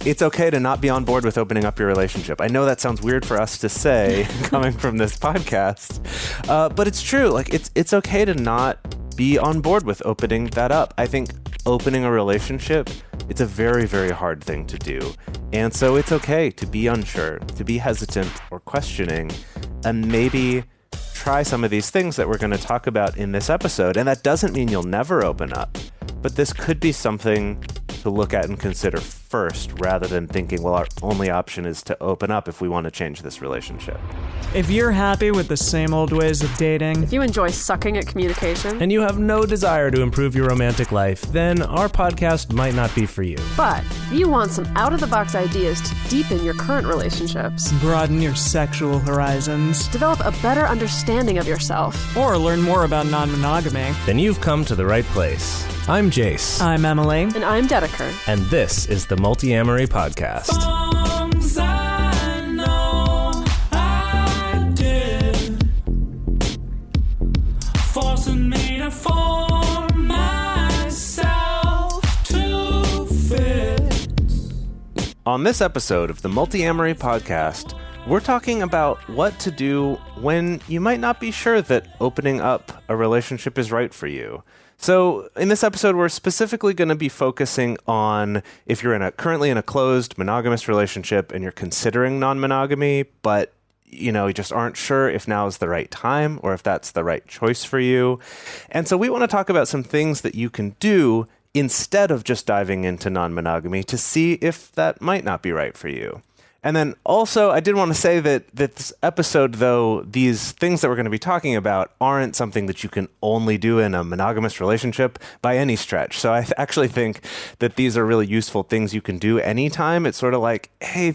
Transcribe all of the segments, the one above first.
it's okay to not be on board with opening up your relationship. I know that sounds weird for us to say coming from this podcast, but it's true. Like, it's okay to not be on board with opening that up. I think opening a relationship, it's a very, very hard thing to do. And so it's okay to be unsure, to be hesitant or questioning, and maybe try some of these things that we're going to talk about in this episode. And that doesn't mean you'll never open up, but this could be something to look at and consider first, rather than thinking, well, our only option is to open up if we want to change this relationship. If you're happy with the same old ways of dating, if you enjoy sucking at communication, and you have no desire to improve your romantic life, then our podcast might not be for you. But if you want some out-of-the-box ideas to deepen your current relationships, broaden your sexual horizons, develop a better understanding of yourself, or learn more about non-monogamy, then you've come to the right place. I'm Jase. I'm Emily. And I'm Dedeker. And this is the Multiamory podcast. Forcing me to form myself to fit. On this episode of the Multiamory podcast, we're talking about what to do when you might not be sure that opening up a relationship is right for you. So in this episode, we're specifically going to be focusing on if you're currently in a closed monogamous relationship and you're considering non-monogamy, but you just aren't sure if now is the right time or if that's the right choice for you. And so we want to talk about some things that you can do instead of just diving into non-monogamy to see if that might not be right for you. And then also, I did want to say that this episode, though, these things that we're going to be talking about aren't something that you can only do in a monogamous relationship by any stretch. So I actually think that these are really useful things you can do anytime. It's sort of like, hey,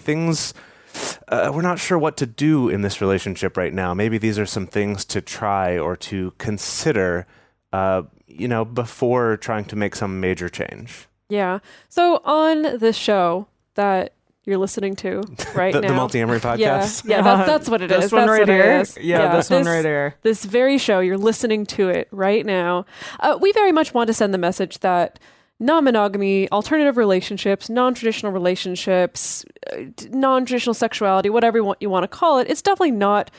we're not sure what to do in this relationship right now. Maybe these are some things to try or to consider, before trying to make some major change. Yeah. So on the show that you're listening to right now. The Multiamory podcast? Yeah, that's what it is. This one that's right here. This one right here. This very show, you're listening to it right now. We very much want to send the message that non-monogamy, alternative relationships, non-traditional relationships, non-traditional sexuality, whatever you want to call it, it's definitely not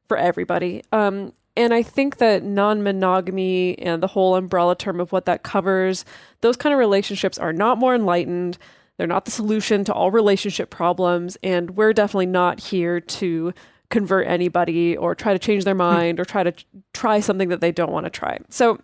for everybody. And I think that non-monogamy and the whole umbrella term of what that covers, those kind of relationships are not more enlightened. They're not the solution to all relationship problems, and we're definitely not here to convert anybody or try to change their mind or try something that they don't want to try. So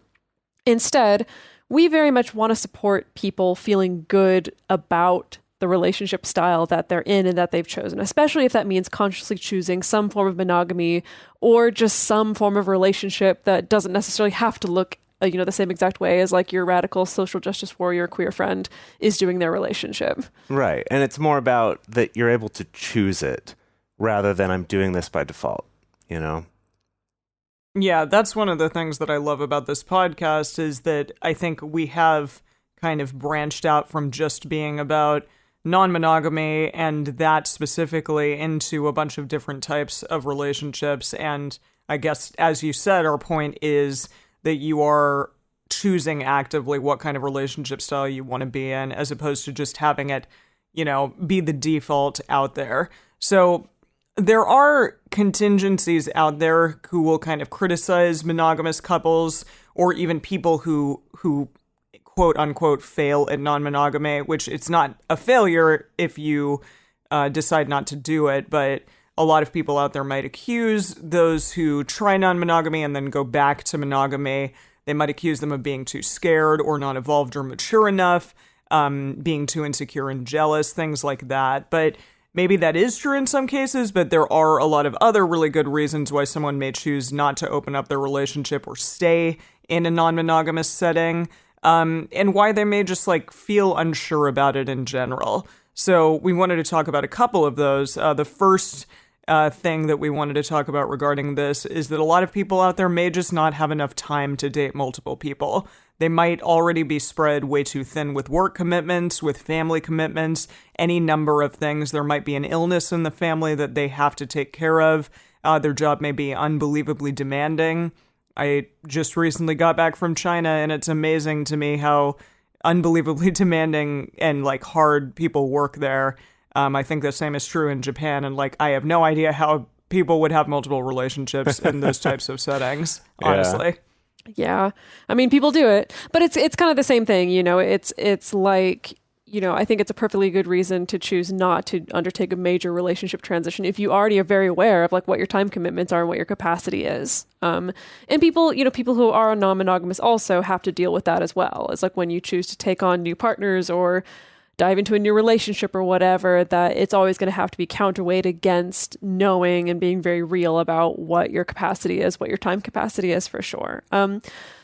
instead, we very much want to support people feeling good about the relationship style that they're in and that they've chosen, especially if that means consciously choosing some form of monogamy or just some form of relationship that doesn't necessarily have to look the same exact way as like your radical social justice warrior queer friend is doing their relationship. Right. And it's more about that you're able to choose it rather than I'm doing this by default, Yeah, that's one of the things that I love about this podcast is that I think we have kind of branched out from just being about non-monogamy and that specifically into a bunch of different types of relationships. And I guess, as you said, our point is that you are choosing actively what kind of relationship style you want to be in, as opposed to just having it, be the default out there. So there are contingencies out there who will kind of criticize monogamous couples or even people who quote unquote fail at non-monogamy, which it's not a failure if you decide not to do it, but a lot of people out there might accuse those who try non-monogamy and then go back to monogamy. They might accuse them of being too scared or not evolved or mature enough, being too insecure and jealous, things like that. But maybe that is true in some cases, but there are a lot of other really good reasons why someone may choose not to open up their relationship or stay in a non-monogamous setting, and why they may just feel unsure about it in general. So we wanted to talk about a couple of those. The first thing that we wanted to talk about regarding this is that a lot of people out there may just not have enough time to date multiple people. They might already be spread way too thin with work commitments, with family commitments, any number of things. There might be an illness in the family that they have to take care of. Their job may be unbelievably demanding. I just recently got back from China, and it's amazing to me how unbelievably demanding and like hard people work there. I think the same is true in Japan, and like I have no idea how people would have multiple relationships in those types of settings, honestly. Yeah. I mean, people do it, but it's kind of the same thing, you know. It's like, you know, I think it's a perfectly good reason to choose not to undertake a major relationship transition if you already are very aware of like what your time commitments are and what your capacity is. And people, you know, people who are non-monogamous also have to deal with that as well. It's like when you choose to take on new partners or dive into a new relationship or whatever, that it's always going to have to be counterweight against knowing and being very real about what your capacity is, what your time capacity is for sure.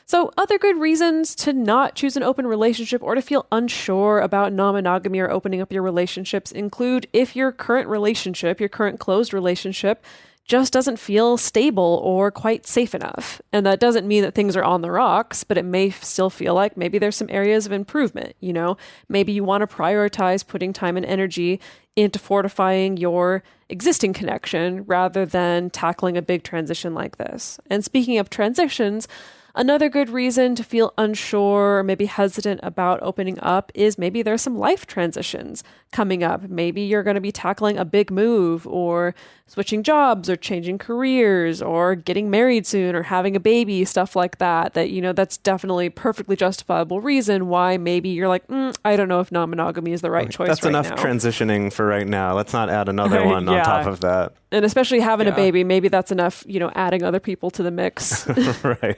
So other good reasons to not choose an open relationship or to feel unsure about non-monogamy or opening up your relationships include if your current relationship, your current closed relationship, just doesn't feel stable or quite safe enough. And that doesn't mean that things are on the rocks, but it may still feel like maybe there's some areas of improvement. You know, maybe you want to prioritize putting time and energy into fortifying your existing connection rather than tackling a big transition like this. And speaking of transitions, another good reason to feel unsure or maybe hesitant about opening up is maybe there's some life transitions coming up. Maybe you're going to be tackling a big move or switching jobs or changing careers or getting married soon or having a baby, stuff like that, you know, that's definitely perfectly justifiable reason why maybe you're like, I don't know if non-monogamy is the right choice That's right enough now. transitioning for right now. Let's not add another one on top of that. And especially having a baby, maybe that's enough, you know, adding other people to the mix. Right.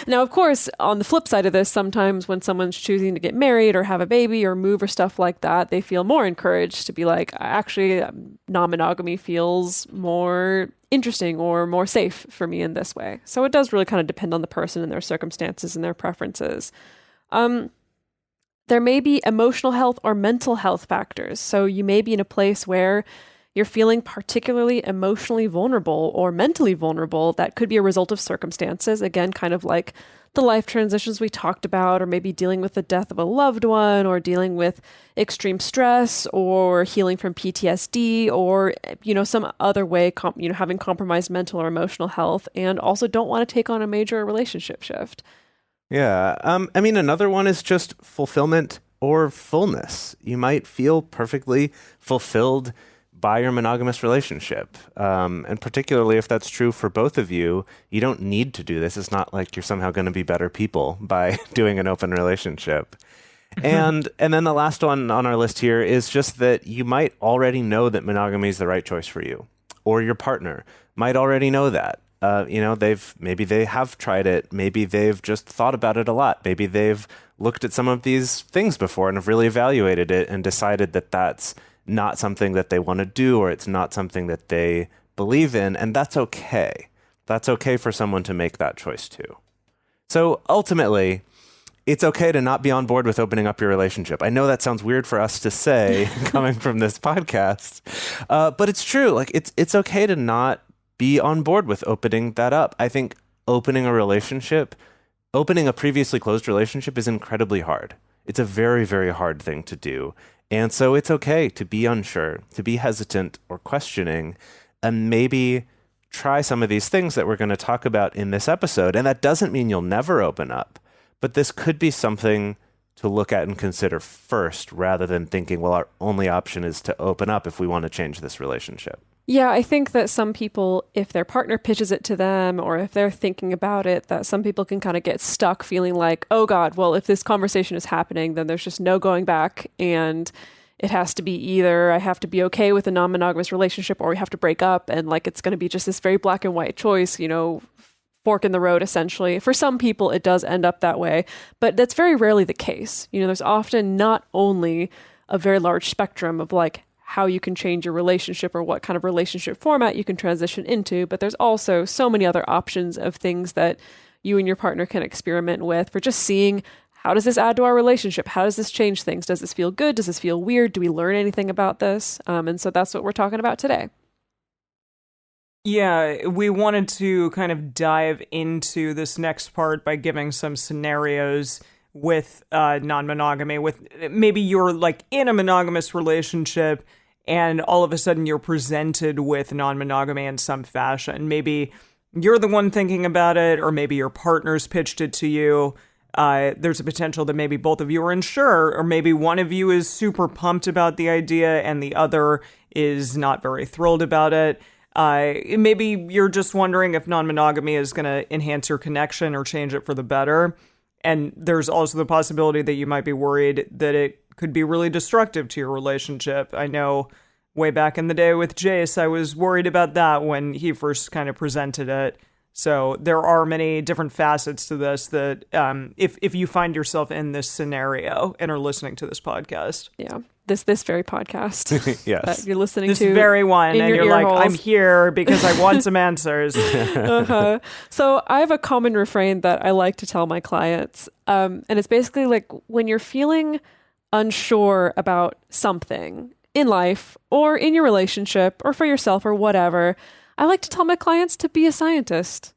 Now, of course, on the flip side of this, sometimes when someone's choosing to get married or have a baby or move or stuff like that, they feel more encouraged to be like, actually, non-monogamy feels more interesting or more safe for me in this way. So it does really kind of depend on the person and their circumstances and their preferences. There may be emotional health or mental health factors. So you may be in a place where you're feeling particularly emotionally vulnerable or mentally vulnerable. That could be a result of circumstances, again, kind of like the life transitions we talked about, or maybe dealing with the death of a loved one, or dealing with extreme stress, or healing from PTSD, or, you know, some other way, having compromised mental or emotional health, and also don't want to take on a major relationship shift. Yeah. I mean, another one is just fulfillment or fullness. You might feel perfectly fulfilled by your monogamous relationship. And particularly if that's true for both of you, you don't need to do this. It's not like you're somehow going to be better people by doing an open relationship. And then the last one on our list here is just that you might already know that monogamy is the right choice for you, or your partner might already know that. You know, maybe they have tried it. Maybe they've just thought about it a lot. Maybe they've looked at some of these things before and have really evaluated it and decided that that's not something that they want to do, or it's not something that they believe in, and that's okay. That's okay for someone to make that choice too. So ultimately, it's okay to not be on board with opening up your relationship. I know that sounds weird for us to say coming from this podcast, but it's true. Like it's okay to not be on board with opening that up. I think opening a previously closed relationship is incredibly hard. It's a very, very hard thing to do. And so it's okay to be unsure, to be hesitant or questioning, and maybe try some of these things that we're going to talk about in this episode. And that doesn't mean you'll never open up, but this could be something to look at and consider first, rather than thinking, well, our only option is to open up if we want to change this relationship. Yeah, I think that some people, if their partner pitches it to them or if they're thinking about it, that some people can kind of get stuck feeling like, oh God, well, if this conversation is happening, then there's just no going back. And it has to be either I have to be okay with a non-monogamous relationship or we have to break up. And like, it's going to be just this very black and white choice, you know, fork in the road, essentially. For some people, it does end up that way, but that's very rarely the case. You know, there's often not only a very large spectrum of like how you can change your relationship or what kind of relationship format you can transition into, but there's also so many other options of things that you and your partner can experiment with for just seeing, how does this add to our relationship? How does this change things? Does this feel good? Does this feel weird? Do we learn anything about this? And so that's what we're talking about today. Yeah, we wanted to kind of dive into this next part by giving some scenarios with non-monogamy, with maybe you're like in a monogamous relationship and all of a sudden you're presented with non-monogamy in some fashion. Maybe you're the one thinking about it, or maybe your partner's pitched it to you. there's a potential that maybe both of you are unsure, or maybe one of you is super pumped about the idea and the other is not very thrilled about it. Maybe you're just wondering if non-monogamy is going to enhance your connection or change it for the better. And there's also the possibility that you might be worried that it could be really destructive to your relationship. I know way back in the day with Jase, I was worried about that when he first kind of presented it. So there are many different facets to this that if you find yourself in this scenario and are listening to this podcast. Yeah. This very podcast Yes. that you're listening This to. very one. in And your you're like, ear holes. I'm here because I want some answers. So I have a common refrain that I like to tell my clients. And it's basically like when you're feeling unsure about something in life or in your relationship or for yourself or whatever, I like to tell my clients to be a scientist.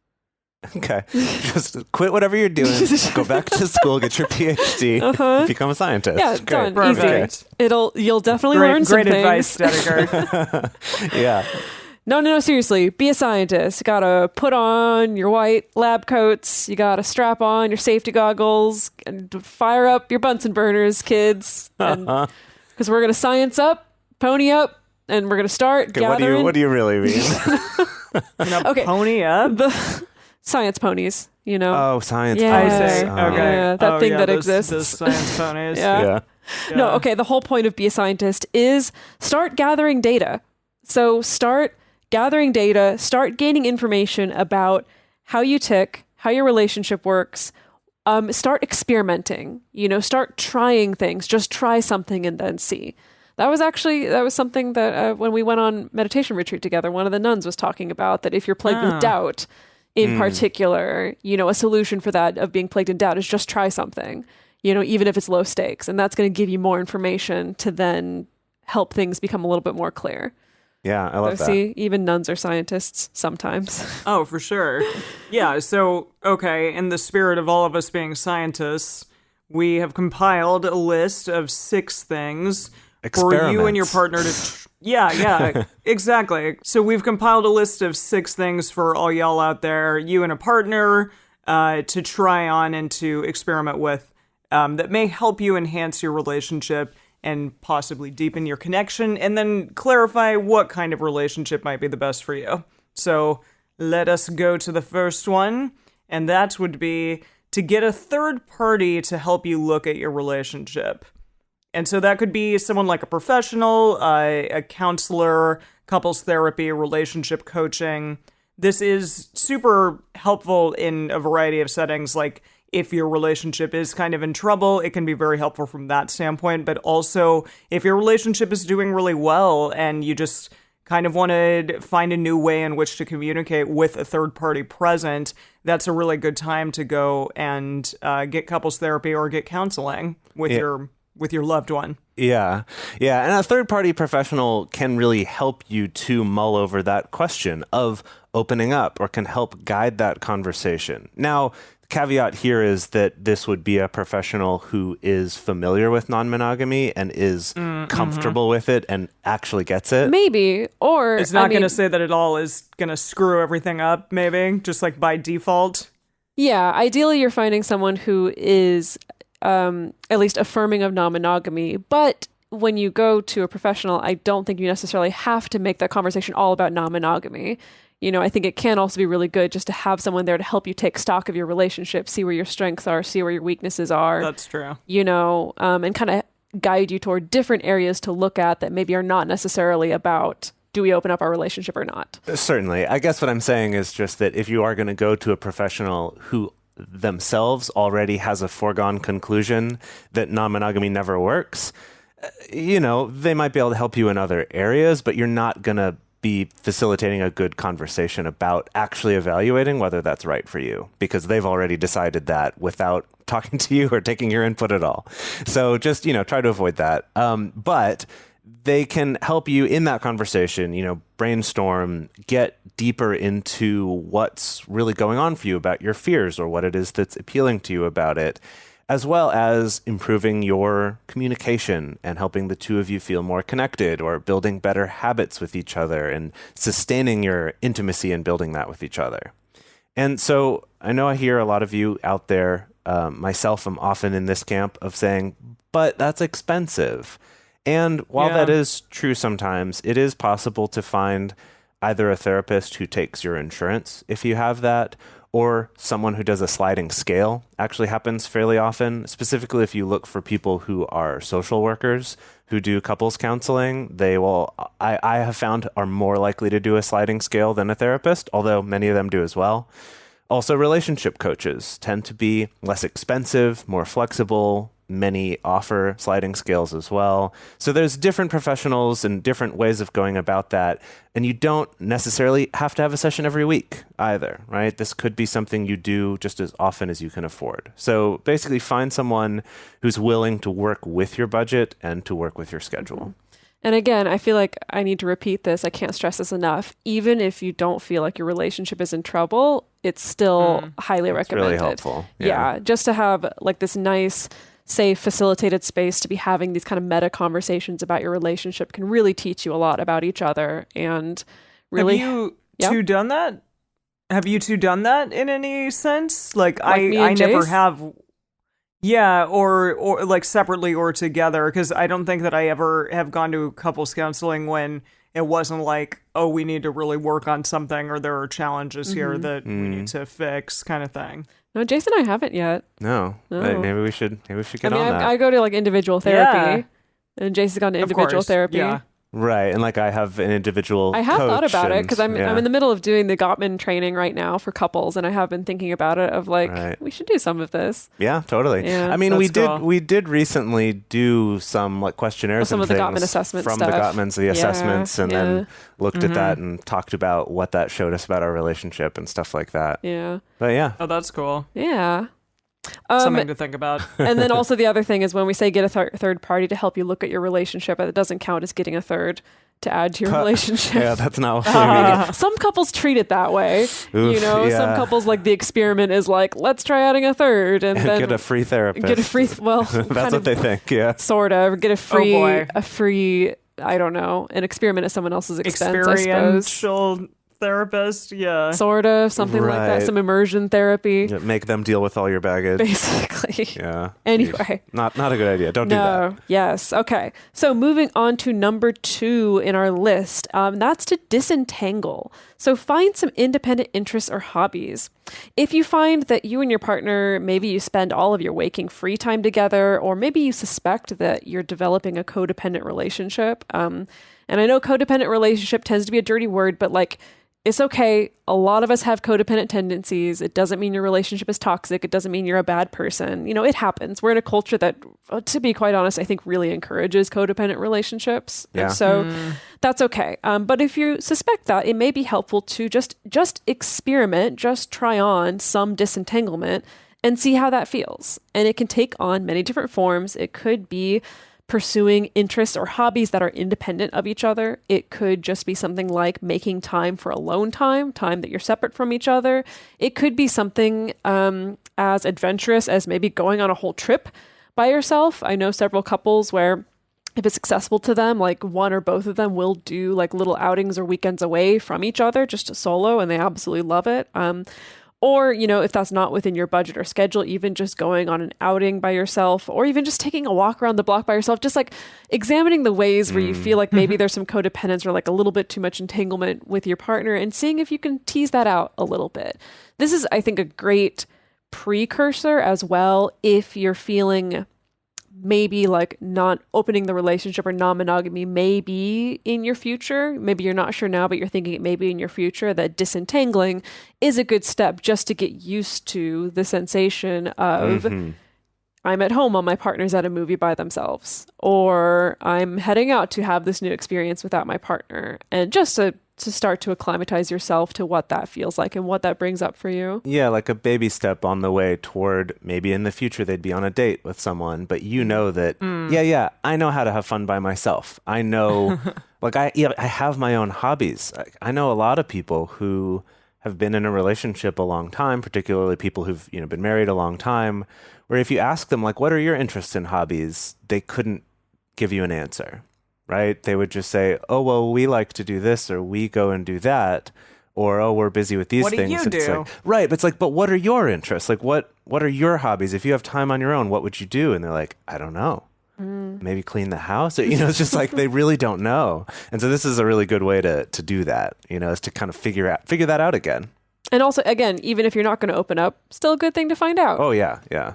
Okay. Just quit whatever you're doing. Go back to school, get your PhD, become a scientist. Yeah, Great. done. Perfect. Easy. You'll definitely learn some Great advice, things. Dedeker. Yeah. No, seriously. Be a scientist. You gotta put on your white lab coats. You gotta strap on your safety goggles and fire up your Bunsen burners, kids. Because we're gonna science up, pony up, and we're gonna start Okay, gathering. what do you really mean? Okay. Pony up. The science ponies, you know? Oh, science. Yeah. I ponies. see. Oh. Okay. Yeah, that thing that exists. The science ponies. Yeah. Yeah. No, okay, the whole point of Be a Scientist is start gathering data. So start gathering data, start gaining information about how you tick, how your relationship works. Start experimenting, start trying things. Just try something and then see. That was something that when we went on meditation retreat together, one of the nuns was talking about, that if you're plagued with doubt in particular, a solution for that of being plagued in doubt is just try something, even if it's low stakes. And that's going to give you more information to then help things become a little bit more clear. Yeah, I love that. See, even nuns are scientists sometimes. Oh, for sure. Yeah. So, okay. In the spirit of all of us being scientists, we have compiled a list of 6 things for you and your partner to... Yeah, exactly. So we've compiled a list of 6 things for all y'all out there, you and a partner, to try on and to experiment with that may help you enhance your relationship and possibly deepen your connection, and then clarify what kind of relationship might be the best for you. So let us go to the first one, and that would be to get a third party to help you look at your relationship. And so that could be someone like a professional, a counselor, couples therapy, relationship coaching. This is super helpful in a variety of settings, like if your relationship is kind of in trouble, it can be very helpful from that standpoint. But also, if your relationship is doing really well and you just kind of want to find a new way in which to communicate with a third party present, that's a really good time to go and get couples therapy or get counseling with your loved one. Yeah. And a third-party professional can really help you to mull over that question of opening up, or can help guide that conversation. Now, the caveat here is that this would be a professional who is familiar with non-monogamy and is comfortable with it and actually gets it. Maybe, or... It's not going to say that it all is going to screw everything up, maybe, just like by default. Yeah, ideally you're finding someone who is... at least affirming of non-monogamy. But when you go to a professional, I don't think you necessarily have to make that conversation all about non-monogamy. I think it can also be really good just to have someone there to help you take stock of your relationship, see where your strengths are, see where your weaknesses are. That's true. And kind of guide you toward different areas to look at that maybe are not necessarily about, do we open up our relationship or not? Certainly. I guess what I'm saying is just that if you are going to go to a professional who themselves already has a foregone conclusion that non-monogamy never works, they might be able to help you in other areas, but you're not going to be facilitating a good conversation about actually evaluating whether that's right for you, because they've already decided that without talking to you or taking your input at all. So just, try to avoid that. But they can help you in that conversation, brainstorm, get deeper into what's really going on for you about your fears or what it is that's appealing to you about it, as well as improving your communication and helping the two of you feel more connected, or building better habits with each other and sustaining your intimacy and building that with each other. And so I know I hear a lot of you out there myself am often in this camp of saying, but that's expensive. And while that is true sometimes, it is possible to find either a therapist who takes your insurance if you have that, or someone who does a sliding scale. Actually happens fairly often, specifically if you look for people who are social workers who do couples counseling. They will, I have found, are more likely to do a sliding scale than a therapist, although many of them do as well. Also, relationship coaches tend to be less expensive, more flexible. Many offer sliding scales as well. So there's different professionals and different ways of going about that. And you don't necessarily have to have a session every week either, right? This could be something you do just as often as you can afford. So basically find someone who's willing to work with your budget and to work with your schedule. And again, I feel like I need to repeat this. I can't stress this enough. Even if you don't feel like your relationship is in trouble, it's still highly recommended. Really helpful. Yeah, just to have like this nice, safe, facilitated space to be having these kind of meta conversations about your relationship can really teach you a lot about each other. And really, have you two done that? Have you two done that in any sense? Like I never Jase? have. Yeah, or like separately or together, because I don't think that I ever have gone to couples counseling when it wasn't like, oh, we need to really work on something, or there are challenges here that we need to fix, kind of thing. No, Jason and I haven't yet. No. Maybe we should get I mean, on that. I go to like individual therapy, and Jason's gone to individual therapy. Yeah. Right. And like I have an individual I have thought coach about it and- because I'm in the middle of doing the Gottman training right now for couples, and I have been thinking about it of like, we should do some of this. Yeah, totally. Yeah, I mean, that's cool. we did recently do some like questionnaires Some and of the things Gottman assessment from stuff. the Gottmans, the assessments, and then looked at that and talked about what that showed us about our relationship and stuff like that. Yeah. But yeah. Oh, that's cool. Yeah. Something to think about. And then also the other thing is when we say get a third party to help you look at your relationship, it doesn't count as getting a third to add to your relationship. Yeah, that's not what I mean. Some couples treat it that way. Oof, Some couples like the experiment is like, let's try adding a third and then Get a free therapist. get a free, well, That's what they think, yeah. sort of get a free, boy. I don't know, an experiment at someone else's expense, I suppose. Experiential therapist, yeah. Sort of, something like that. Right. Some immersion therapy, Yeah, make them deal with all your baggage. basically. Yeah. Anyway. Not a good idea. Don't do that. No. Yes. Okay. So moving on to number 2 in our list, that's to disentangle. So find some independent interests or hobbies. If you find that you and your partner, maybe you spend all of your waking free time together, or maybe you suspect that you're developing a codependent relationship. And I know codependent relationship tends to be a dirty word, but like, it's okay. A lot of us have codependent tendencies. It doesn't mean your relationship is toxic. It doesn't mean you're a bad person. It happens. We're in a culture that, to be quite honest, I think really encourages codependent relationships. Yeah. And so that's okay. But if you suspect that, it may be helpful to just experiment, just try on some disentanglement and see how that feels. And it can take on many different forms. It could be pursuing interests or hobbies that are independent of each other. It could just be something like making time for alone time that you're separate from each other. It could be something as adventurous as maybe going on a whole trip by yourself. I know several couples where if it's accessible to them, like one or both of them will do like little outings or weekends away from each other, just solo, and they absolutely love it. Or, if that's not within your budget or schedule, even just going on an outing by yourself, or even just taking a walk around the block by yourself, just like examining the ways where you feel like maybe there's some codependence or like a little bit too much entanglement with your partner, and seeing if you can tease that out a little bit. This is, I think, a great precursor as well if you're feeling maybe like not opening the relationship or non-monogamy may be in your future. Maybe you're not sure now, but you're thinking it may be in your future, that disentangling is a good step just to get used to the sensation of I'm at home while my partner's at a movie by themselves, or I'm heading out to have this new experience without my partner, and just to start to acclimatize yourself to what that feels like and what that brings up for you. Yeah, like a baby step on the way toward maybe in the future they'd be on a date with someone, but you know that, I know how to have fun by myself. I know, like I have my own hobbies. I know a lot of people who have been in a relationship a long time, particularly people who've been married a long time, where if you ask them, like, what are your interests and hobbies, they couldn't give you an answer. Right? They would just say, oh, well, we like to do this or we go and do that. or, oh, we're busy with these What do things. you And it's do? like, right. But it's like, but what are your interests? Like, what are your hobbies? If you have time on your own, what would you do? And they're like, I don't know. Maybe clean the house. Or, it's just like they really don't know. And so this is a really good way to do that, is to kind of figure that out again. And also, again, even if you're not going to open up, still a good thing to find out. Oh, yeah, yeah.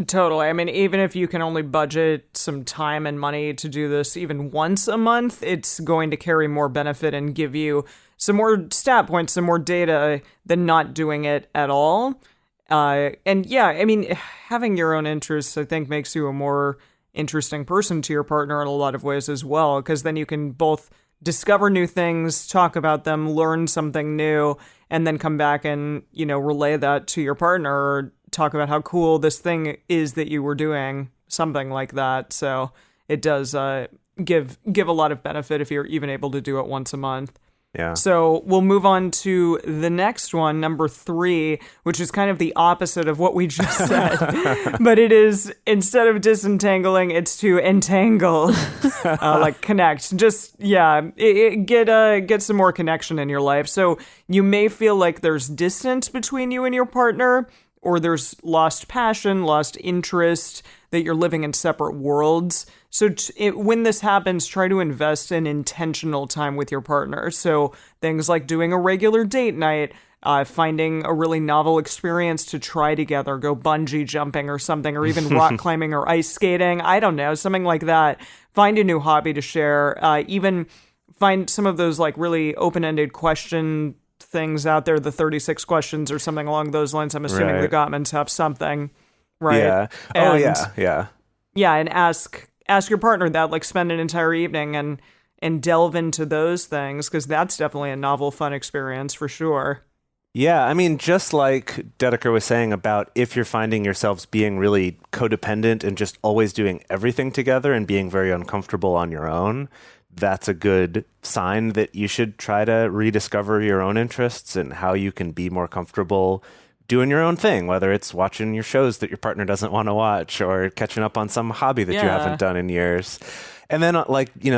Totally. I mean, even if you can only budget some time and money to do this even once a month, it's going to carry more benefit and give you some more stat points, some more data than not doing it at all. And yeah, I mean, having your own interests, I think, makes you a more interesting person to your partner in a lot of ways as well, because then you can both discover new things, talk about them, learn something new, and then come back and, relay that to your partner or talk about how cool this thing is that you were doing, something like that. So it does give a lot of benefit if you're even able to do it once a month. Yeah. So we'll move on to the next one, number 3, which is kind of the opposite of what we just said. But it is, instead of disentangling, it's to entangle, like connect. Just, get some more connection in your life. So you may feel like there's distance between you and your partner, or there's lost passion, lost interest, that you're living in separate worlds. So when this happens, try to invest in intentional time with your partner. So things like doing a regular date night, finding a really novel experience to try together, go bungee jumping or something, or even rock climbing or ice skating. I don't know, something like that. Find a new hobby to share. Even find some of those like really open-ended question things out there, the 36 questions or something along those lines. I'm assuming the Gottmans have something, right? Yeah. Yeah. Yeah, and ask your partner that, like spend an entire evening and delve into those things, because that's definitely a novel, fun experience for sure. Yeah, I mean, just like Dedeker was saying about if you're finding yourselves being really codependent and just always doing everything together and being very uncomfortable on your own, that's a good sign that you should try to rediscover your own interests and how you can be more comfortable doing your own thing, whether it's watching your shows that your partner doesn't want to watch or catching up on some hobby that you haven't done in years. And then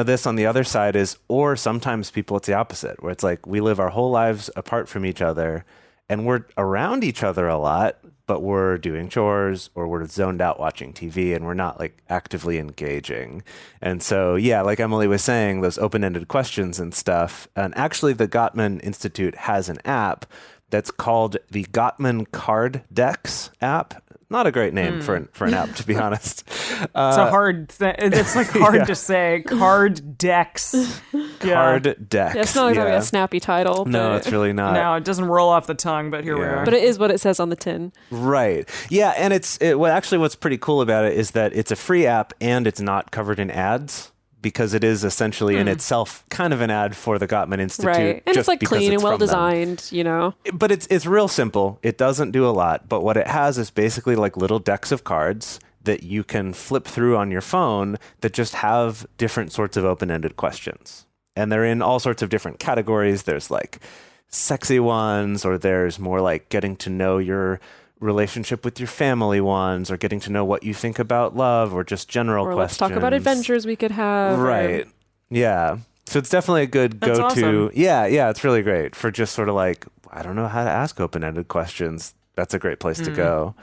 this on the other side is, or sometimes people, it's the opposite, where it's like we live our whole lives apart from each other and we're around each other a lot, but we're doing chores or we're zoned out watching TV and we're not like actively engaging. And so, yeah, like Emily was saying, those open-ended questions and stuff. And actually the Gottman Institute has an app that's called the Gottman Card Decks app. Not a great name for an app, to be honest. It's a hard thing. It's like hard to say. Card decks. Card decks. Yeah, it's not exactly a snappy title. No, it's really not. No, it doesn't roll off the tongue, but here we are. But it is what it says on the tin. Right. Yeah, and what's pretty cool about it is that it's a free app and it's not covered in ads, because it is essentially in itself kind of an ad for the Gottman Institute. Right. And it's like clean and well designed, But it's real simple. It doesn't do a lot. But what it has is basically like little decks of cards that you can flip through on your phone that just have different sorts of open-ended questions. And they're in all sorts of different categories. There's like sexy ones, or there's more like getting to know your relationship with your family ones, or getting to know what you think about love, or just general questions. Let's talk about adventures we could have. Right. Yeah. So it's definitely a good That's go-to. awesome. Yeah, it's really great for just sort of like, I don't know how to ask open-ended questions. That's a great place to go.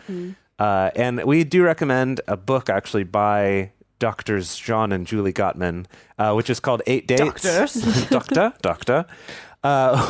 And we do recommend a book actually by Doctors John and Julie Gottman, which is called 8 Dates. Doctors? Doctor.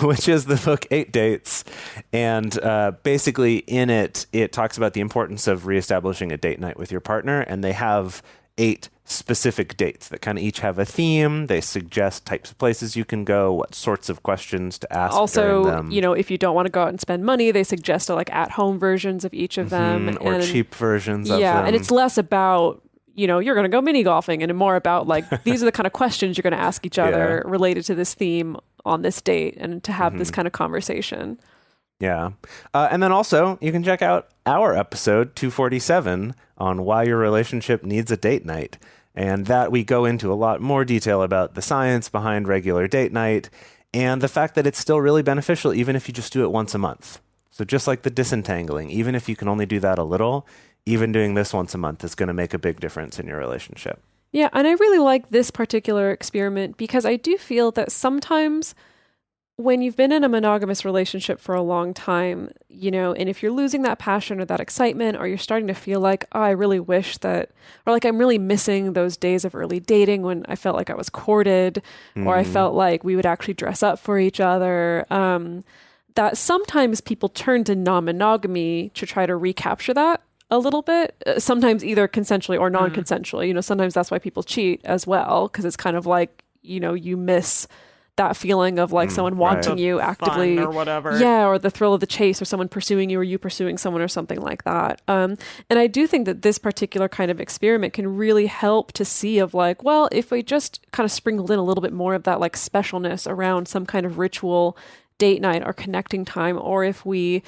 Which is the book 8 Dates. And basically in it talks about the importance of reestablishing a date night with your partner. And they have 8 specific dates that kind of each have a theme. They suggest types of places you can go, what sorts of questions to ask also, during them. if you don't want to go out and spend money, they suggest like at-home versions of each of them. Or cheap versions of them. Yeah, and it's less about you're going to go mini golfing, and more about like, these are the kind of questions you're going to ask each other related to this theme on this date, and to have this kind of conversation. Yeah. And then also you can check out our episode 247 on why your relationship needs a date night. And that we go into a lot more detail about the science behind regular date night and the fact that it's still really beneficial even if you just do it once a month. So just like the disentangling, even if you can only do that a little, even doing this once a month is going to make a big difference in your relationship. Yeah, and I really like this particular experiment because I do feel that sometimes when you've been in a monogamous relationship for a long time, and if you're losing that passion or that excitement, or you're starting to feel like, oh, I really wish that, or like I'm really missing those days of early dating when I felt like I was courted, or I felt like we would actually dress up for each other, that sometimes people turn to non-monogamy to try to recapture that a little bit, sometimes either consensually or non-consensually. Sometimes that's why people cheat as well, because it's kind of like, you miss that feeling of like someone wanting you actively or whatever. Yeah, or the thrill of the chase, or someone pursuing you, or you pursuing someone, or something like that. And I do think that this particular kind of experiment can really help to see of like, well, if we just kind of sprinkled in a little bit more of that like specialness around some kind of ritual date night or connecting time, or if we,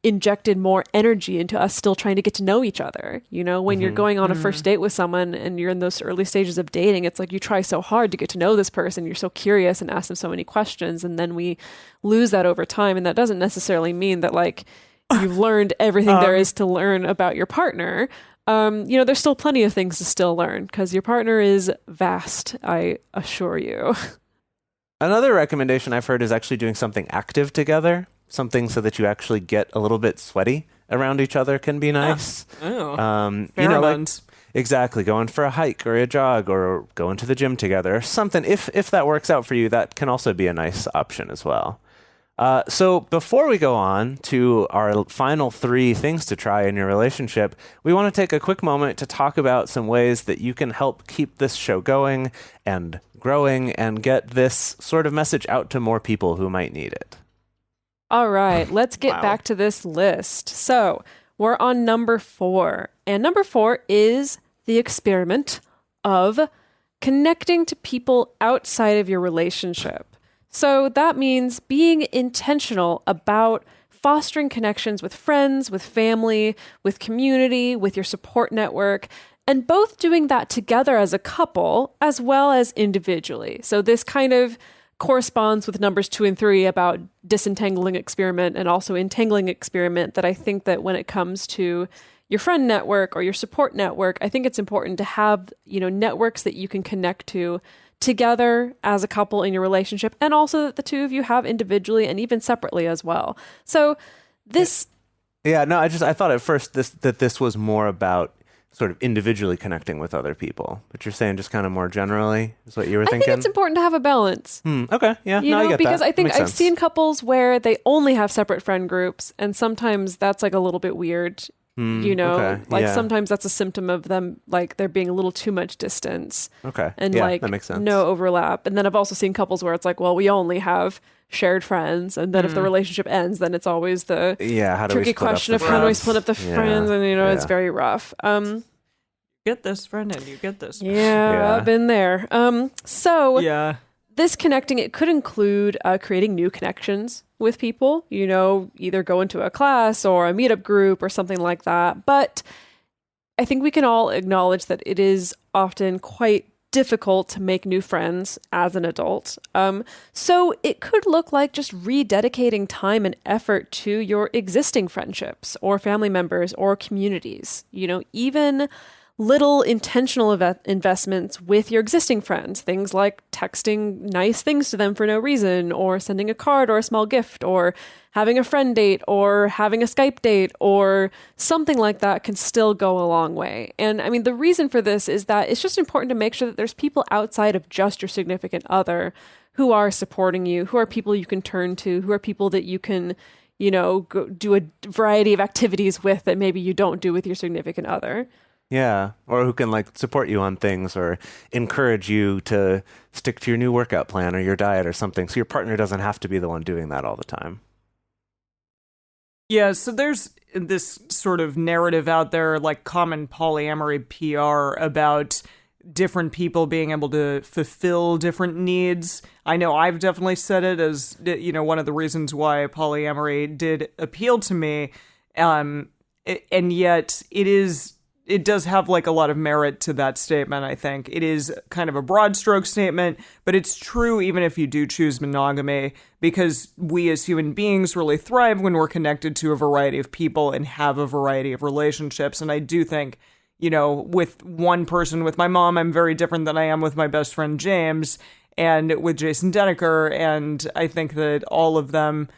injected more energy into us still trying to get to know each other. When you're going on a first date with someone and you're in those early stages of dating, it's like you try so hard to get to know this person. You're so curious and ask them so many questions. And then we lose that over time. And that doesn't necessarily mean that like you've learned everything there is to learn about your partner. There's still plenty of things to still learn because your partner is vast, I assure you. Another recommendation I've heard is actually doing something active together. Something so that you actually get a little bit sweaty around each other can be nice. Exactly, going for a hike or a jog or going to the gym together or something. If that works out for you, that can also be a nice option as well. So before we go on to our final 3 things to try in your relationship, we want to take a quick moment to talk about some ways that you can help keep this show going and growing and get this sort of message out to more people who might need it. All right, let's get back to this list. So we're on number 4. And number 4 is the experiment of connecting to people outside of your relationship. So that means being intentional about fostering connections with friends, with family, with community, with your support network, and both doing that together as a couple as well as individually. So this kind of corresponds with numbers 2 and 3 about disentangling experiment and also entangling experiment, that I think that when it comes to your friend network or your support network, I think it's important to have, networks that you can connect to together as a couple in your relationship, and also that the two of you have individually and even separately as well. So this... Yeah, no, I thought at first that this was more about sort of individually connecting with other people, but you're saying just kind of more generally is what you were thinking? I think it's important to have a balance. Okay, yeah, I get because that. I think Makes I've sense. seen couples where they only have separate friend groups, and sometimes that's like a little bit weird. Okay, Sometimes that's a symptom of them, like there being a little too much distance. Okay, and that makes sense. No overlap. And then I've also seen couples where it's like, well, we only have shared friends, and then if the relationship ends, then it's always the tricky question of how do we split up the friends, and it's very rough. Get this friend and you get this. Yeah, I've been there. This connecting, it could include creating new connections with people, either go into a class or a meetup group or something like that. But I think we can all acknowledge that it is often quite difficult to make new friends as an adult. So it could look like just rededicating time and effort to your existing friendships or family members or communities, even little intentional investments with your existing friends. Things like texting nice things to them for no reason, or sending a card or a small gift, or having a friend date, or having a Skype date, or something like that can still go a long way. And I mean, the reason for this is that it's just important to make sure that there's people outside of just your significant other who are supporting you, who are people you can turn to, who are people that you can, go do a variety of activities with that maybe you don't do with your significant other. Yeah, or who can support you on things or encourage you to stick to your new workout plan or your diet or something, so your partner doesn't have to be the one doing that all the time. Yeah, so there's this sort of narrative out there, like common polyamory PR, about different people being able to fulfill different needs. I know I've definitely said it as, one of the reasons why polyamory did appeal to me, and yet it does have a lot of merit to that statement. I think it is kind of a broad stroke statement, but it's true even if you do choose monogamy, because we as human beings really thrive when we're connected to a variety of people and have a variety of relationships. And I do think, with one person, with my mom, I'm very different than I am with my best friend James. and with Jason Dedeker, and I think that all of them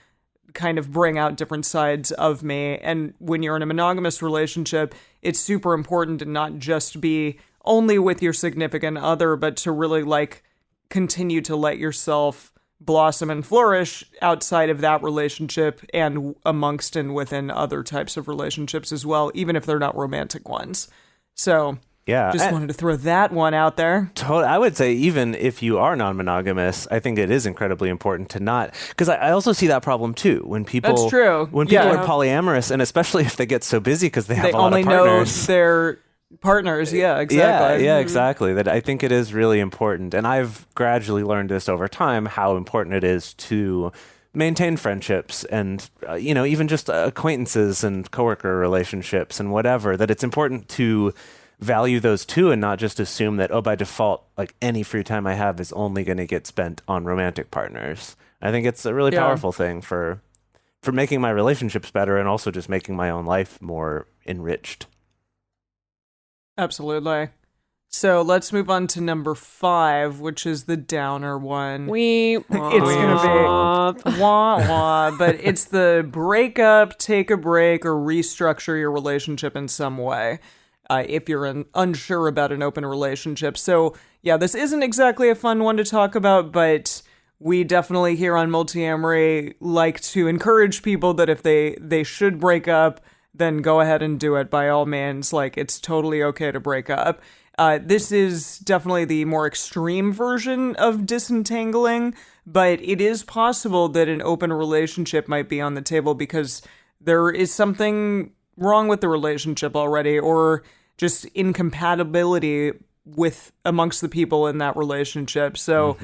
kind of bring out different sides of me. And when you're in a monogamous relationship, it's super important to not just be only with your significant other, but to really like continue to let yourself blossom and flourish outside of that relationship and amongst and within other types of relationships as well, even if they're not romantic ones. So yeah, just wanted to throw that one out there. I would say even if you are non-monogamous, I think it is incredibly important to not, because I also see that problem too when people. That's true. When people are polyamorous, and especially if they get so busy because they have a lot of partners. Know their partners. Yeah, exactly. Yeah, exactly. That I think it is really important, and I've gradually learned this over time how important it is to maintain friendships and even just acquaintances and coworker relationships and whatever. That it's important to value those too, and not just assume that by default, like any free time I have is only going to get spent on romantic partners. I think it's a really powerful thing for making my relationships better and also just making my own life more enriched. Absolutely. So let's move on to number 5, which is the downer one. It's gonna be wah wah, but it's the break up, take a break, or restructure your relationship in some way. If you're unsure about an open relationship. So, yeah, this isn't exactly a fun one to talk about, but we definitely here on Multiamory like to encourage people that if they should break up, then go ahead and do it by all means. Like, it's totally okay to break up. This is definitely the more extreme version of disentangling, but it is possible that an open relationship might be on the table because there is something wrong with the relationship already, or just incompatibility with amongst the people in that relationship. So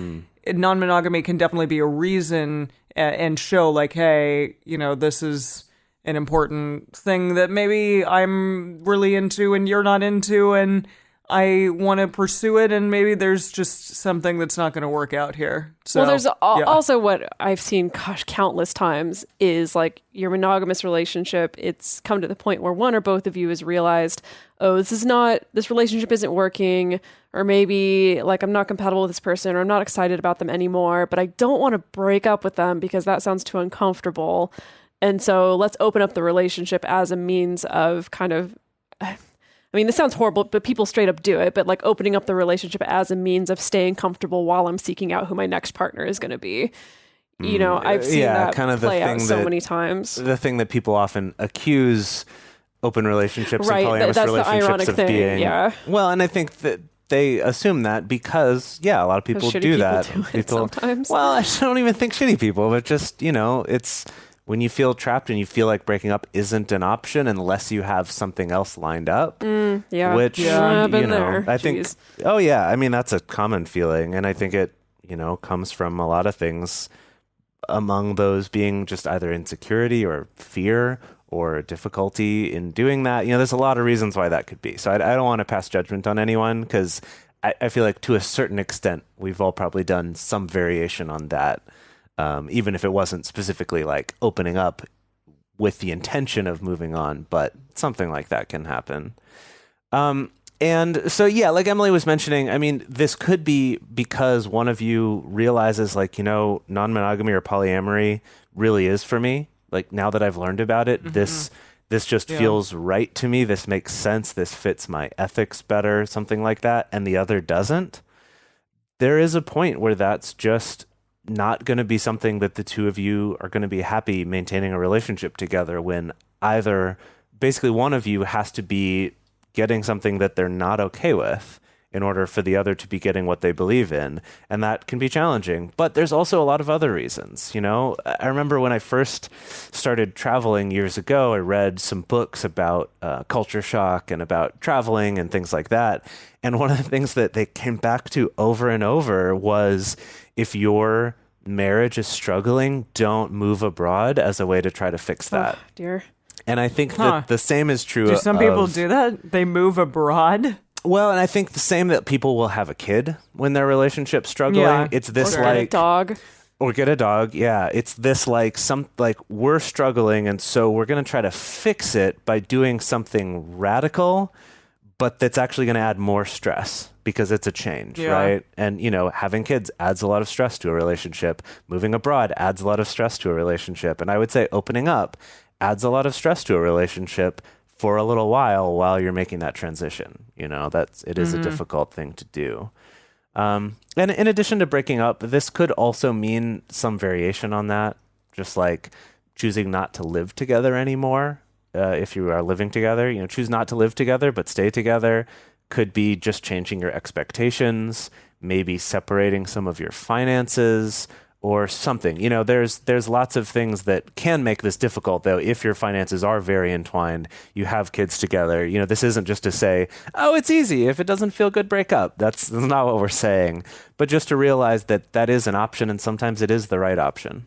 non-monogamy can definitely be a reason and show like, hey, this is an important thing that maybe I'm really into and you're not into, and I want to pursue it, and maybe there's just something that's not going to work out here. So, well, there's also what I've seen, countless times is like your monogamous relationship. It's come to the point where one or both of you has realized, this relationship isn't working, or maybe like I'm not compatible with this person, or I'm not excited about them anymore, but I don't want to break up with them because that sounds too uncomfortable. And so let's open up the relationship as a means of kind of, I mean, this sounds horrible, but people straight up do it. But like opening up the relationship as a means of staying comfortable while I'm seeking out who my next partner is going to be. I've seen that kind of play out so many times. The thing that people often accuse open relationships and polyamorous that's relationships the ironic of thing, being. Yeah. Well, and I think that they assume that because, a lot of people do that. Sometimes. Well, I don't even think shitty people, but just, it's when you feel trapped and you feel like breaking up isn't an option unless you have something else lined up. Which, I've been there. I think, I mean, that's a common feeling. And I think it, comes from a lot of things, among those being just either insecurity or fear or difficulty in doing that. There's a lot of reasons why that could be. So I don't want to pass judgment on anyone, because I feel like to a certain extent, we've all probably done some variation on that. Even if it wasn't specifically like opening up with the intention of moving on, but something like that can happen. And so, like Emily was mentioning, I mean, this could be because one of you realizes like, non-monogamy or polyamory really is for me. Like now that I've learned about it, this just feels right to me. This makes sense. This fits my ethics better, something like that. And the other doesn't. There is a point where that's just not going to be something that the two of you are going to be happy maintaining a relationship together, when either basically one of you has to be getting something that they're not okay with in order for the other to be getting what they believe in. And that can be challenging. But there's also a lot of other reasons. I remember when I first started traveling years ago, I read some books about culture shock and about traveling and things like that. And one of the things that they came back to over and over was, if your marriage is struggling, don't move abroad as a way to try to fix that. Oh, dear. And I think that the same is true. Do some people do that? They move abroad? Well, and I think the same that people will have a kid when their relationship's struggling. Yeah. It's this or like get a dog. Or get a dog. Yeah. It's this like we're struggling, and so we're going to try to fix it by doing something radical, but that's actually going to add more stress because it's a change, Yeah. right? And, having kids adds a lot of stress to a relationship. Moving abroad adds a lot of stress to a relationship. And I would say opening up adds a lot of stress to a relationship for a little while you're making that transition. It is a difficult thing to do. And in addition to breaking up, this could also mean some variation on that, just like choosing not to live together anymore. If you are living together, choose not to live together, but stay together. Could be just changing your expectations, maybe separating some of your finances or something. There's lots of things that can make this difficult, though, if your finances are very entwined, you have kids together. This isn't just to say, oh, it's easy. If it doesn't feel good, break up. That's not what we're saying. But just to realize that that is an option, and sometimes it is the right option.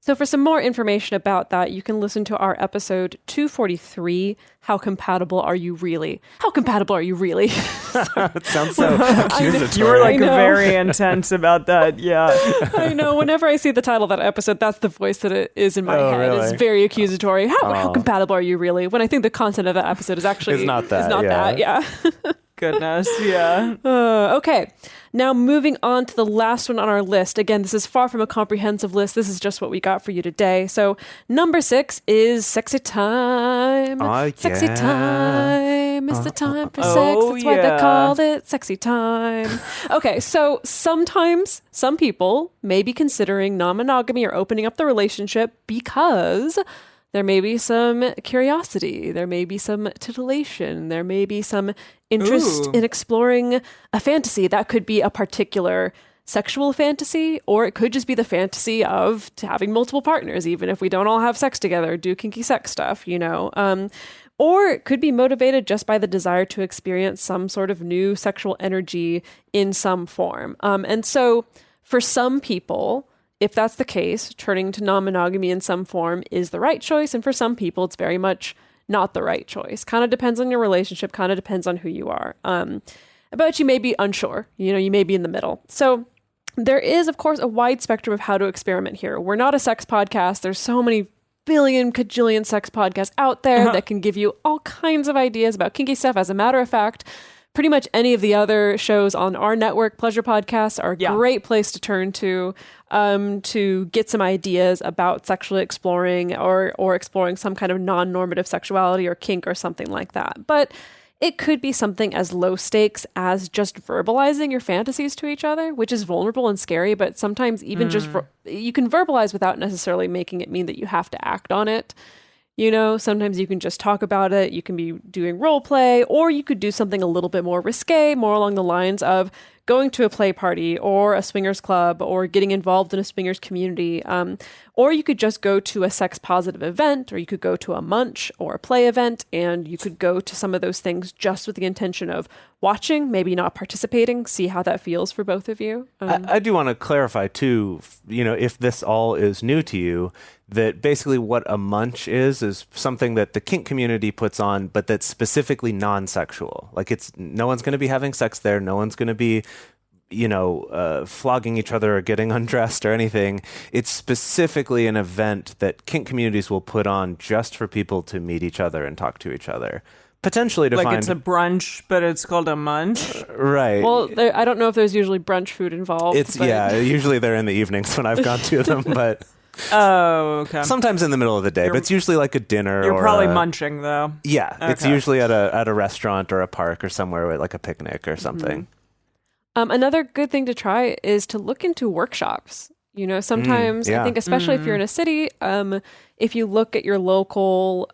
So for some more information about that, you can listen to our episode 243, How Compatible Are You Really? How compatible are you really? It sounds so accusatory. You were very intense about that. Yeah. I know. Whenever I see the title of that episode, that's the voice that it is in my head. Really? It's very accusatory. How compatible are you really? When I think the content of that episode is actually It's not that, that. Yeah. Goodness. Yeah. Okay. Now moving on to the last one on our list. Again, this is far from a comprehensive list. This is just what we got for you today. So number 6 is sexy time. Sexy time. It's the time for sex. That's why they called it sexy time. Okay. So sometimes some people may be considering non-monogamy or opening up the relationship because there may be some curiosity, there may be some titillation, there may be some interest in exploring a fantasy. That could be a particular sexual fantasy, or it could just be the fantasy of having multiple partners, even if we don't all have sex together, do kinky sex stuff, Or it could be motivated just by the desire to experience some sort of new sexual energy in some form. And so for some people, if that's the case, turning to non-monogamy in some form is the right choice. And for some people, it's very much not the right choice. Kind of depends on your relationship, kind of depends on who you are. But you may be unsure, you may be in the middle. So there is, of course, a wide spectrum of how to experiment here. We're not a sex podcast. There's so many billion, cajillion sex podcasts out there that can give you all kinds of ideas about kinky stuff. As a matter of fact, pretty much any of the other shows on our network, Pleasure Podcasts, are a great place to turn to get some ideas about sexually exploring or exploring some kind of non-normative sexuality or kink or something like that. But it could be something as low stakes as just verbalizing your fantasies to each other, which is vulnerable and scary, but sometimes even you can verbalize without necessarily making it mean that you have to act on it. Sometimes you can just talk about it. You can be doing role play, or you could do something a little bit more risque, more along the lines of going to a play party or a swingers club or getting involved in a swingers community. Or you could just go to a sex positive event, or you could go to a munch or a play event, and you could go to some of those things just with the intention of watching, maybe not participating, see how that feels for both of you. I do want to clarify too, if this all is new to you, that basically what a munch is something that the kink community puts on, but that's specifically non-sexual. Like no one's going to be having sex there. No one's going to be, flogging each other or getting undressed or anything. It's specifically an event that kink communities will put on just for people to meet each other and talk to each other. Potentially to find... it's a brunch, but it's called a munch? Right. Well, I don't know if there's usually brunch food involved. Usually they're in the evenings when I've gone to them, but... Oh, okay. Sometimes in the middle of the day, but it's usually like a dinner. You're probably munching, though. Yeah, okay. It's usually at a restaurant or a park or somewhere with like a picnic or something. Another good thing to try is to look into workshops. Sometimes I think, especially if you're in a city, if you look at your local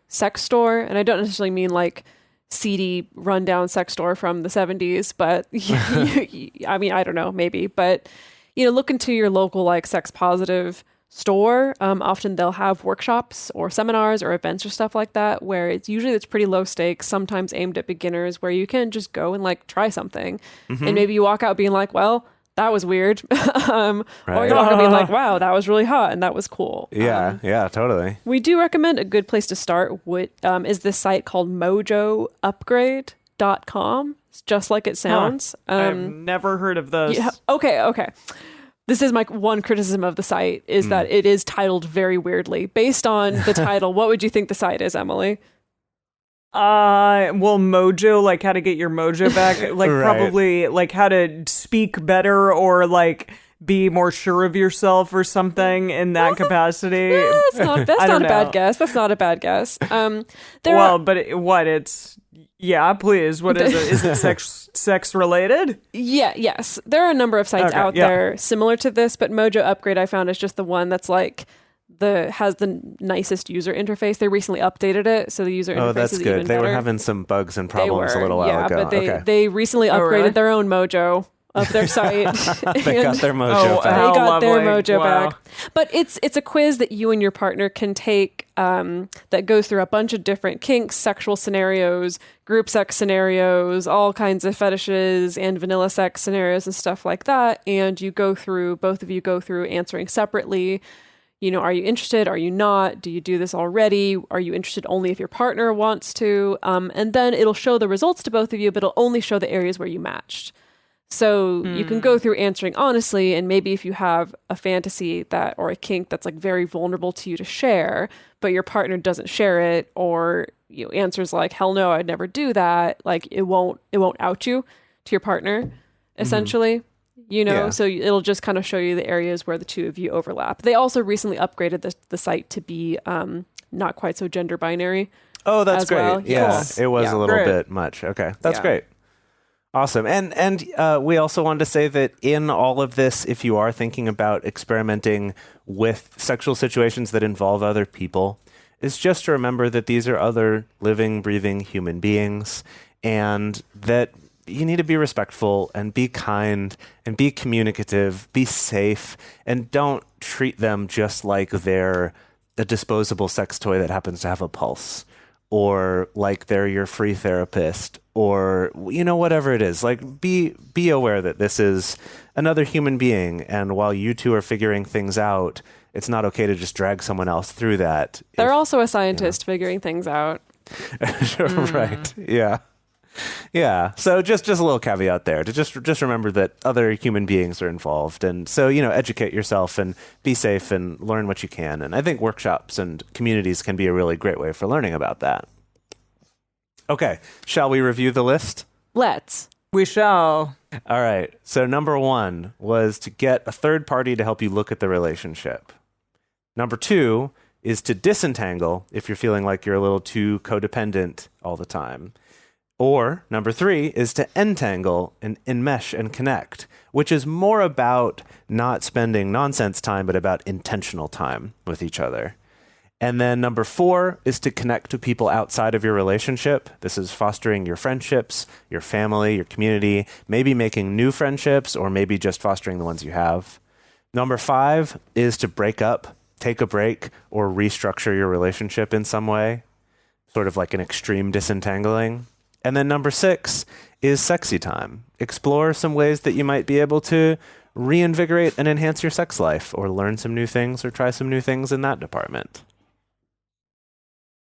sex store, and I don't necessarily mean like seedy rundown sex store from the 70s, but I mean, I don't know, maybe, but look into your local sex positive store. Often they'll have workshops or seminars or events or stuff like that, where it's pretty low stakes, sometimes aimed at beginners, where you can just go and try something. And maybe you walk out being like, well, that was weird. Or you walk out being like, wow, that was really hot and that was cool. Yeah, totally. We do recommend a good place to start is this site called mojoupgrade.com. It's just like it sounds. I've never heard of this. Yeah, okay. This is my one criticism of the site, is that it is titled very weirdly. Based on the title, what would you think the site is, Emily? Well, mojo, like how to get your mojo back, like Right. Probably like how to speak better or like be more sure of yourself or something in that capacity. That's not I don't a bad know. guess. That's not a bad guess. Well, but it's yeah, please. What is it? Is it sex related? Yes. There are a number of sites Okay, out yeah. there similar to this, but Mojo Upgrade I found is just the one that's like has the nicest user interface. They recently updated it, so the user interface Oh, that's is good. even They better. were having some bugs and They problems a little while yeah, ago. but they Okay. they recently upgraded really? their own Mojo of their site. They got And their mojo Oh, back. how they got their lovely. mojo Wow. back. But it's a quiz that you and your partner can take that goes through a bunch of different kinks, sexual scenarios, group sex scenarios, all kinds of fetishes and vanilla sex scenarios and stuff like that. And both of you go through answering separately. You know, are you interested? Are you not? Do you do this already? Are you interested only if your partner wants to? And then it'll show the results to both of you, but it'll only show the areas where you matched. So you can go through answering honestly, and maybe if you have a fantasy or a kink that's like very vulnerable to you to share, but your partner doesn't share it, or answers like hell no, I'd never do that. Like it won't out you to your partner, essentially. Yeah. So it'll just kind of show you the areas where the two of you overlap. They also recently upgraded the site to be not quite so gender binary. Oh, that's as great. well. Yeah, Yes. it was Yeah. a little Great. bit much. Okay, that's Yeah. great. Awesome. And we also wanted to say that in all of this, if you are thinking about experimenting with sexual situations that involve other people, is just to remember that these are other living, breathing human beings, and that you need to be respectful and be kind and be communicative, be safe, and don't treat them just like they're a disposable sex toy that happens to have a pulse, or like they're your free therapist, or whatever it is. Like be aware that this is another human being, and while you two are figuring things out, it's not okay to just drag someone else through that. They're also a scientist figuring things out. Right. Yeah. So just a little caveat there to just remember that other human beings are involved, and so educate yourself and be safe and learn what you can. And I think workshops and communities can be a really great way for learning about that. Okay, shall we review the list? Let's. We shall. All right. So number 1 was to get a third party to help you look at the relationship. Number 2 is to disentangle if you're feeling like you're a little too codependent all the time. Or number 3 is to entangle and enmesh and connect, which is more about not spending nonsense time, but about intentional time with each other. And then number 4 is to connect to people outside of your relationship. This is fostering your friendships, your family, your community, maybe making new friendships, or maybe just fostering the ones you have. Number 5 is to break up, take a break, or restructure your relationship in some way, sort of like an extreme disentangling. And then number 6 is sexy time. Explore some ways that you might be able to reinvigorate and enhance your sex life, or learn some new things, or try some new things in that department.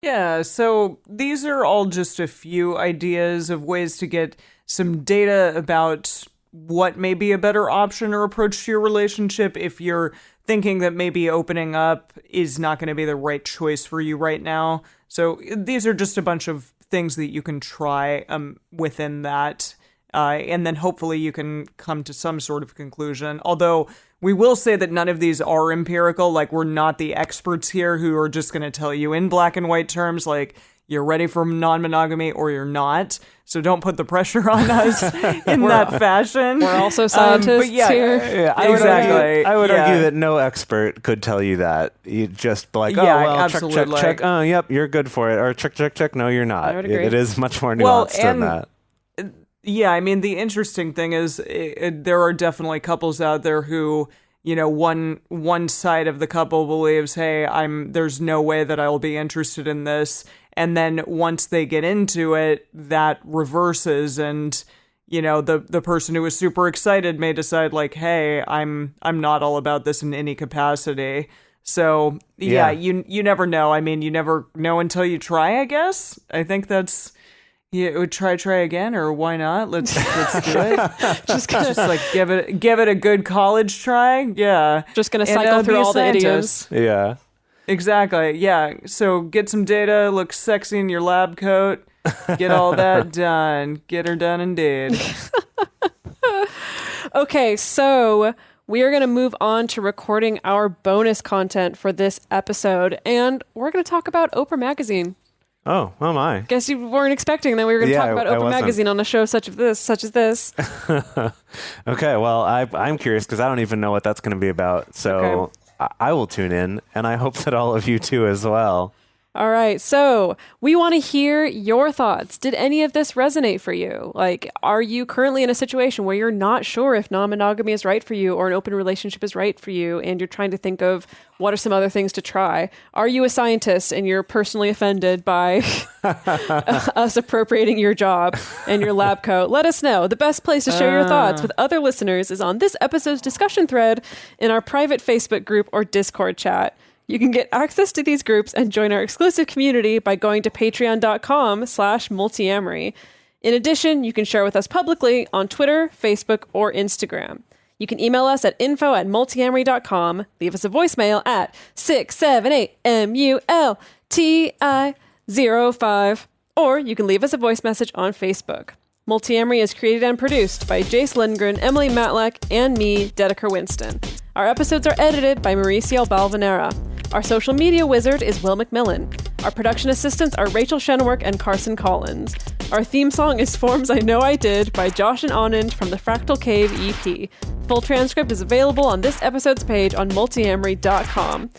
Yeah, so these are all just a few ideas of ways to get some data about what may be a better option or approach to your relationship if you're thinking that maybe opening up is not going to be the right choice for you right now. So these are just a bunch of things that you can try within that, and then hopefully you can come to some sort of conclusion. Although we will say that none of these are empirical. Like, we're not the experts here who are just going to tell you in black and white terms, like, you're ready for non-monogamy or you're not. So don't put the pressure on us in that fashion. We're also scientists here. I would argue that no expert could tell you that. You just be like, Yeah, oh, well, absolutely. check. Oh, yep, you're good for it. Or check. No, you're not. I would agree. It is much more Well, nuanced than that. Yeah, I mean, the interesting thing is there are definitely couples out there who, one side of the couple believes, hey, there's no way that I will be interested in this. And then once they get into it, that reverses, and the person who was super excited may decide like, hey, I'm not all about this in any capacity. So yeah. You never know. I mean, you never know until you try, I guess. I think that's try again, or why not? Let's do it. just like give it a good college try. Yeah. Just gonna cycle through all the idioms. Yeah. Exactly. Yeah. So get some data, look sexy in your lab coat, Get all that done. Get her done indeed. Okay, so we are going to move on to recording our bonus content for this episode, and we're going to talk about Oprah Magazine. Oh my. Guess you weren't expecting that we were going to talk about I Oprah wasn't. Magazine on a show such as this. Okay, well, I'm curious because I don't even know what that's going to be about. So Okay. I will tune in, and I hope that all of you do as well. All right, so we want to hear your thoughts. Did any of this resonate for you? Like, are you currently in a situation where you're not sure if non-monogamy is right for you or an open relationship is right for you, and you're trying to think of what are some other things to try? Are you a scientist and you're personally offended by us appropriating your job and your lab coat? Let us know. The best place to share your thoughts with other listeners is on this episode's discussion thread in our private Facebook group or Discord chat. You can get access to these groups and join our exclusive community by going to patreon.com/multiamory. In addition, you can share with us publicly on Twitter, Facebook, or Instagram. You can email us at info@multiamory.com, leave us a voicemail at 678-MULTI05, or you can leave us a voice message on Facebook. Multiamory is created and produced by Jase Lindgren, Emily Matlack, and me, Dedeker Winston. Our episodes are edited by Mauricio Balvanera. Our social media wizard is Will McMillan. Our production assistants are Rachel Shenwork and Carson Collins. Our theme song is Forms I Know I Did by Josh and Anand from the Fractal Cave EP. Full transcript is available on this episode's page on multiamory.com.